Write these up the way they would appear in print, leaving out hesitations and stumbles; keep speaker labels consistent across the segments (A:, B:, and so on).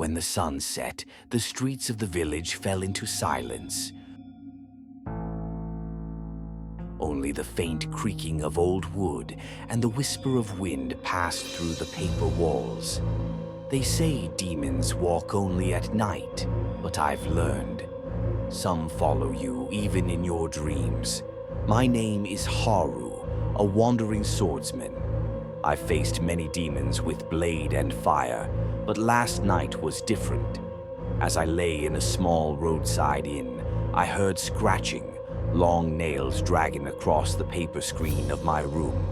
A: When the sun set, the streets of the village fell into silence. Only the faint creaking of old wood and the whisper of wind passed through the paper walls. They say demons walk only at night, but I've learned. Some follow you even in your dreams. My name is Haru, a wandering swordsman. I've faced many demons with blade and fire, but last night was different. As I lay in a small roadside inn, I heard scratching, long nails dragging across the paper screen of my room.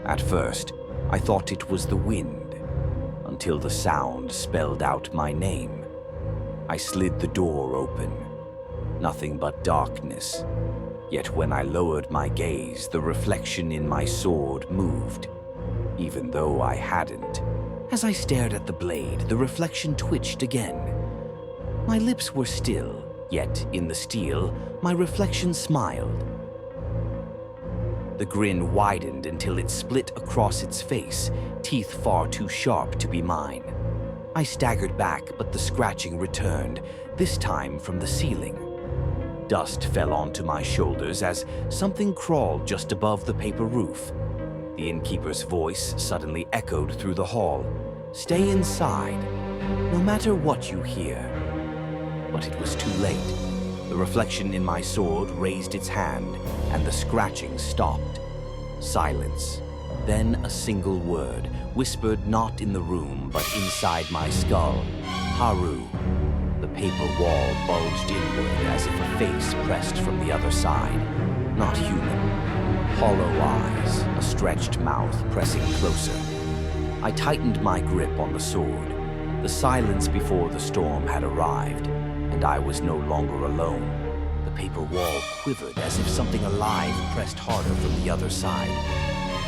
A: At first, I thought it was the wind, until the sound spelled out my name. I slid the door open. Nothing but darkness. Yet when I lowered my gaze, the reflection in my sword moved, even though I hadn't. As I stared at the blade, the reflection twitched again. My lips were still, yet in the steel, my reflection smiled. The grin widened until it split across its face, teeth far too sharp to be mine. I staggered back, but the scratching returned, this time from the ceiling. Dust fell onto my shoulders as something crawled just above the paper roof. The innkeeper's voice suddenly echoed through the hall. "Stay inside, no matter what you hear." But it was too late. The reflection in my sword raised its hand, and the scratching stopped. Silence. Then a single word, whispered not in the room, but inside my skull. "Haru." The paper wall bulged inward as if a face pressed from the other side. Not human. Hollow eyes, a stretched mouth pressing closer. I tightened my grip on the sword. The silence before the storm had arrived, and I was no longer alone. The paper wall quivered as if something alive pressed harder from the other side.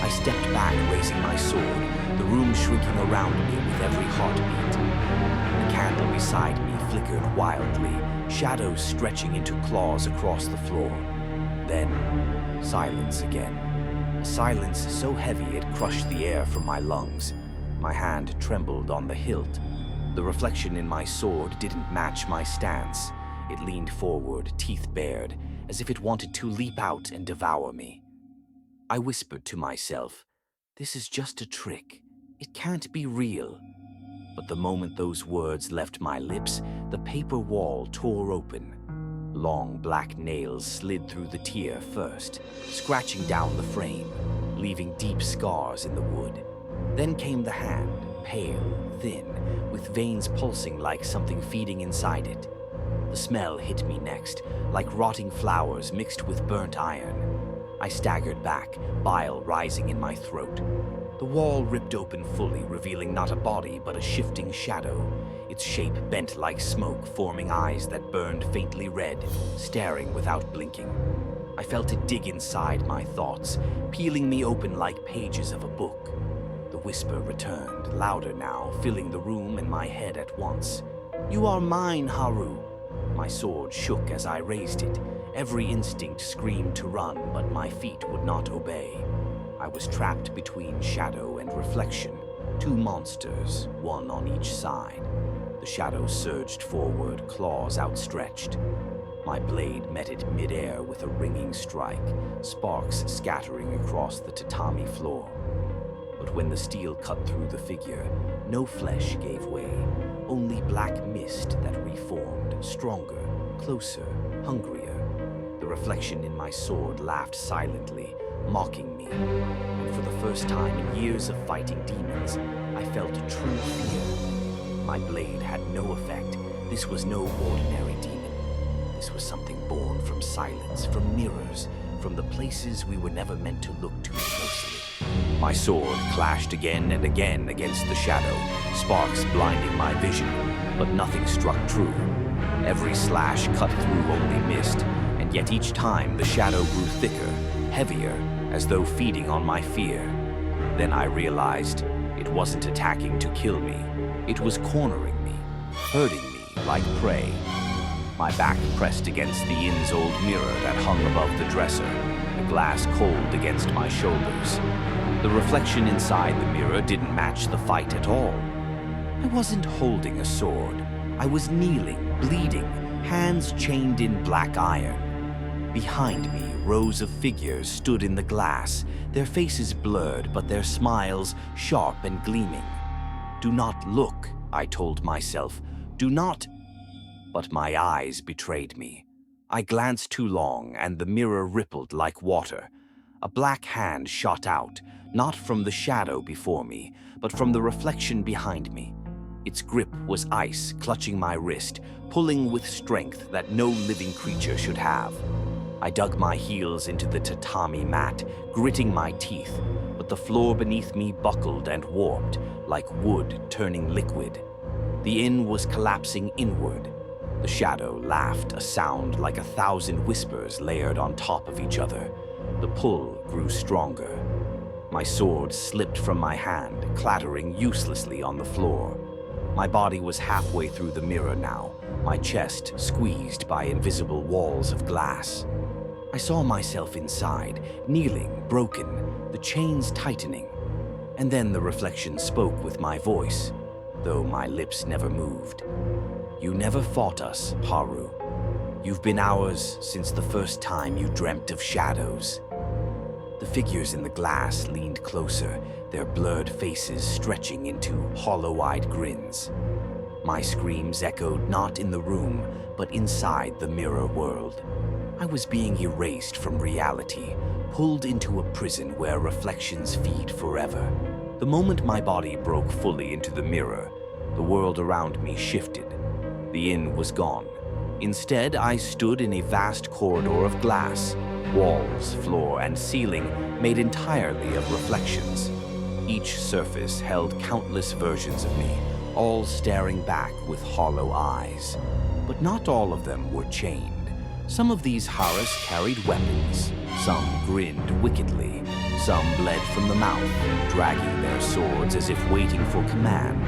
A: I stepped back, raising my sword, the room shrinking around me with every heartbeat. The candle beside me flickered wildly, shadows stretching into claws across the floor. Then, silence again. A silence so heavy it crushed the air from my lungs. My hand trembled on the hilt. The reflection in my sword didn't match my stance. It leaned forward, teeth bared, as if it wanted to leap out and devour me. I whispered to myself, "This is just a trick. It can't be real." But the moment those words left my lips, the paper wall tore open. Long black nails slid through the tier first, scratching down the frame, leaving deep scars in the wood. Then came the hand, pale, thin, with veins pulsing like something feeding inside it. The smell hit me next, like rotting flowers mixed with burnt iron. I staggered back, bile rising in my throat. The wall ripped open fully, revealing not a body but a shifting shadow, its shape bent like smoke, forming eyes that burned faintly red, staring without blinking. I felt it dig inside my thoughts, peeling me open like pages of a book. The whisper returned, louder now, filling the room and my head at once. "You are mine, Haru." My sword shook as I raised it. Every instinct screamed to run, but my feet would not obey. I was trapped between shadow and reflection, two monsters, one on each side. The shadow surged forward, claws outstretched. My blade met it midair with a ringing strike, sparks scattering across the tatami floor. But when the steel cut through the figure, no flesh gave way, only black mist that reformed, stronger, closer, hungrier. The reflection in my sword laughed silently, mocking me. And for the first time in years of fighting demons, I felt true fear. My blade had no effect. This was no ordinary demon. This was something born from silence, from mirrors, from the places we were never meant to look too closely. My sword clashed again and again against the shadow, sparks blinding my vision, but nothing struck true. Every slash cut through only mist, and yet each time the shadow grew thicker, heavier, as though feeding on my fear. Then I realized it wasn't attacking to kill me. It was cornering me, hurting me like prey. My back pressed against the inn's old mirror that hung above the dresser, the glass cold against my shoulders. The reflection inside the mirror didn't match the fight at all. I wasn't holding a sword. I was kneeling, bleeding, hands chained in black iron. Behind me, rows of figures stood in the glass, their faces blurred, but their smiles sharp and gleaming. Do not look, I told myself. Do not. But my eyes betrayed me. I glanced too long, and the mirror rippled like water. A black hand shot out, not from the shadow before me, but from the reflection behind me. Its grip was ice, clutching my wrist, pulling with strength that no living creature should have. I dug my heels into the tatami mat, gritting my teeth, but the floor beneath me buckled and warped, like wood turning liquid. The inn was collapsing inward. The shadow laughed, a sound like 1,000 whispers layered on top of each other. The pull grew stronger. My sword slipped from my hand, clattering uselessly on the floor. My body was halfway through the mirror now, my chest squeezed by invisible walls of glass. I saw myself inside, kneeling, broken, the chains tightening. And then the reflection spoke with my voice, though my lips never moved. You never fought us, Haru. You've been ours since the first time you dreamt of shadows. The figures in the glass leaned closer, their blurred faces stretching into hollow-eyed grins. My screams echoed not in the room, but inside the mirror world. I was being erased from reality, pulled into a prison where reflections feed forever. The moment my body broke fully into the mirror, the world around me shifted. The inn was gone. Instead, I stood in a vast corridor of glass, walls, floor, and ceiling made entirely of reflections. Each surface held countless versions of me, all staring back with hollow eyes. But not all of them were chained. Some of these Haras carried weapons. Some grinned wickedly. Some bled from the mouth, dragging their swords as if waiting for command.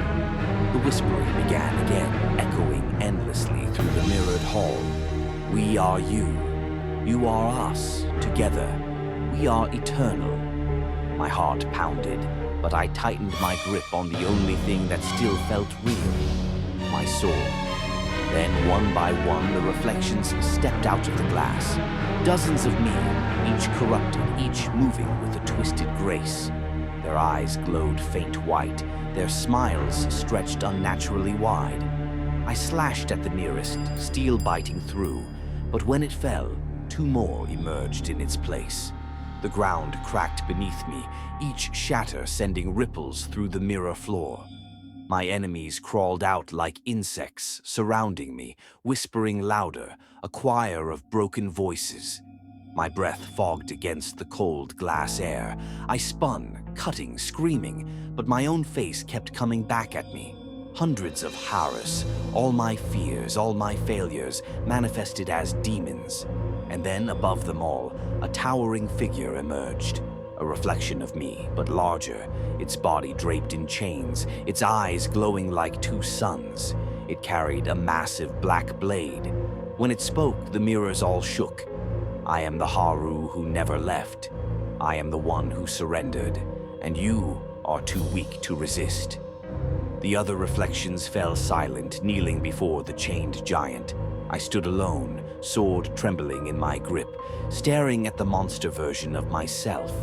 A: The whispering began again, echoing endlessly through the mirrored hall. We are you. You are us. Together. We are eternal. My heart pounded, but I tightened my grip on the only thing that still felt real, my sword. Then, one by one, the reflections stepped out of the glass. Dozens of me, each corrupted, each moving with a twisted grace. Their eyes glowed faint white, their smiles stretched unnaturally wide. I slashed at the nearest, steel biting through, but when it fell, 2 more emerged in its place. The ground cracked beneath me, each shatter sending ripples through the mirror floor. My enemies crawled out like insects, surrounding me, whispering louder, a choir of broken voices. My breath fogged against the cold glass air. I spun, cutting, screaming, but my own face kept coming back at me. Hundreds of Haras, all my fears, all my failures, manifested as demons. And then, above them all, a towering figure emerged. A reflection of me, but larger, its body draped in chains, its eyes glowing like 2 suns. It carried a massive black blade. When it spoke, the mirrors all shook. I am the Haru who never left. I am the one who surrendered, and you are too weak to resist. The other reflections fell silent, kneeling before the chained giant. I stood alone, sword trembling in my grip, staring at the monster version of myself.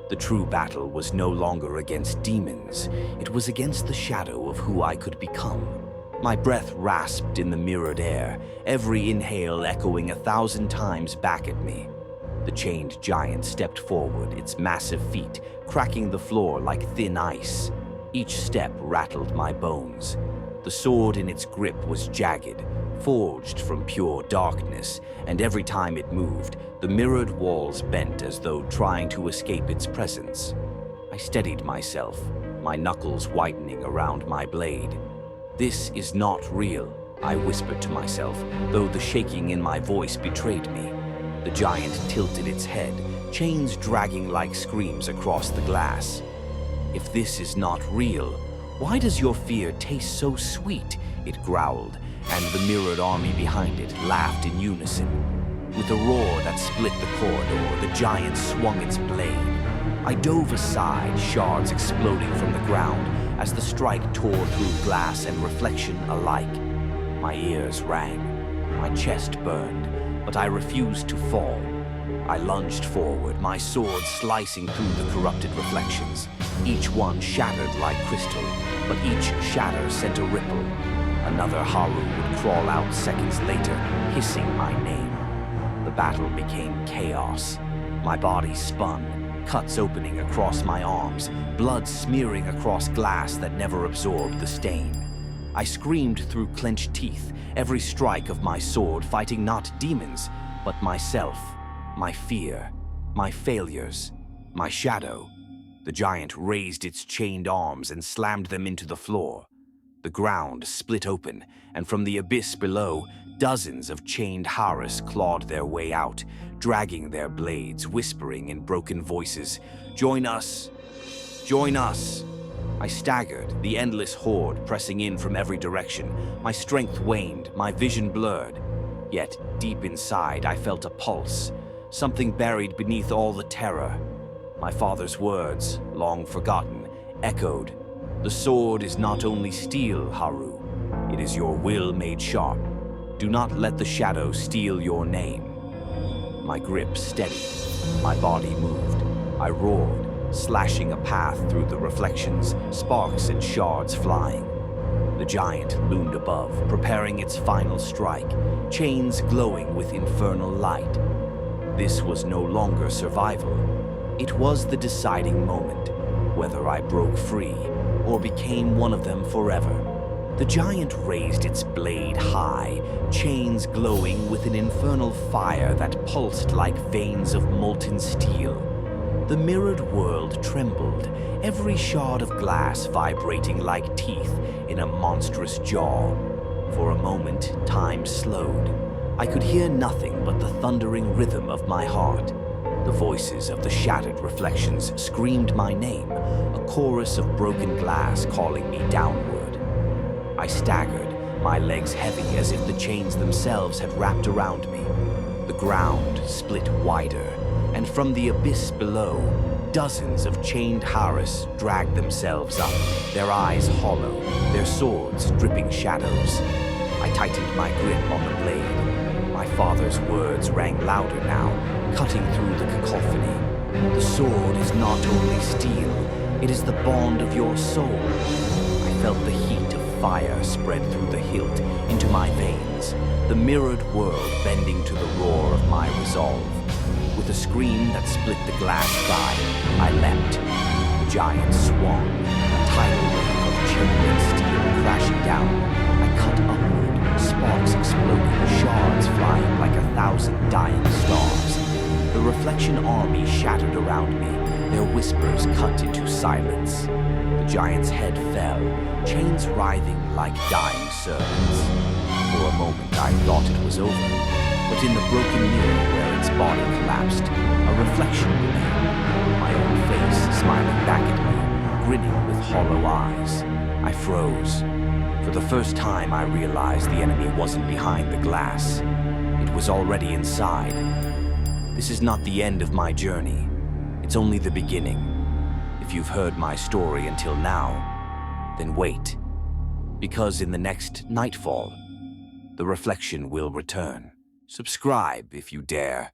A: The true battle was no longer against demons. It was against the shadow of who I could become. My breath rasped in the mirrored air, every inhale echoing 1,000 times back at me. The chained giant stepped forward, its massive feet cracking the floor like thin ice. Each step rattled my bones. The sword in its grip was jagged, forged from pure darkness, and every time it moved, the mirrored walls bent as though trying to escape its presence. I steadied myself, my knuckles whitening around my blade. This is not real, I whispered to myself, though the shaking in my voice betrayed me. The giant tilted its head, chains dragging like screams across the glass. If this is not real, why does your fear taste so sweet? It growled, and the mirrored army behind it laughed in unison. With a roar that split the corridor, the giant swung its blade. I dove aside, shards exploding from the ground, as the strike tore through glass and reflection alike. My ears rang, my chest burned, but I refused to fall. I lunged forward, my sword slicing through the corrupted reflections. Each one shattered like crystal, but each shatter sent a ripple. Another Haru would crawl out seconds later, hissing my name. The battle became chaos. My body spun, cuts opening across my arms, blood smearing across glass that never absorbed the stain. I screamed through clenched teeth, every strike of my sword fighting not demons, but myself, my fear, my failures, my shadow. The giant raised its chained arms and slammed them into the floor. The ground split open, and from the abyss below, dozens of chained Harus clawed their way out, dragging their blades, whispering in broken voices, "Join us! Join us!" I staggered, the endless horde pressing in from every direction. My strength waned, my vision blurred. Yet, deep inside, I felt a pulse, something buried beneath all the terror. My father's words, long forgotten, echoed, "The sword is not only steel, Haru. It is your will made sharp. Do not let the shadow steal your name." My grip steadied, my body moved. I roared, slashing a path through the reflections, sparks and shards flying. The giant loomed above, preparing its final strike, chains glowing with infernal light. This was no longer survival. It was the deciding moment, whether I broke free or became one of them forever. The giant raised its blade high, chains glowing with an infernal fire that pulsed like veins of molten steel. The mirrored world trembled, every shard of glass vibrating like teeth in a monstrous jaw. For a moment, time slowed. I could hear nothing but the thundering rhythm of my heart. The voices of the shattered reflections screamed my name, a chorus of broken glass calling me downward. I staggered, my legs heavy as if the chains themselves had wrapped around me. The ground split wider, and from the abyss below, dozens of chained Harus dragged themselves up, their eyes hollow, their swords dripping shadows. I tightened my grip on the blade. My father's words rang louder now, cutting through the cacophony. "The sword is not only steel, it is the bond of your soul." I felt the heat of fire spread through the hilt into my veins, the mirrored world bending to the roar of my resolve. With a scream that split the glass sky, I leapt. The giant swung, a tidal wave of chain steel crashing down. I cut upward, sparks exploding, shards flying like 1,000 dying stars. The reflection army shattered around me, their whispers cut into silence. The giant's head fell, chains writhing like dying servants. For a moment I thought it was over, but in the broken mirror where its body collapsed, a reflection remained. My own face smiling back at me, grinning with hollow eyes. I froze. For the first time I realized the enemy wasn't behind the glass. It was already inside. This is not the end of my journey. It's only the beginning. If you've heard my story until now, then wait. Because in the next nightfall, the reflection will return. Subscribe if you dare.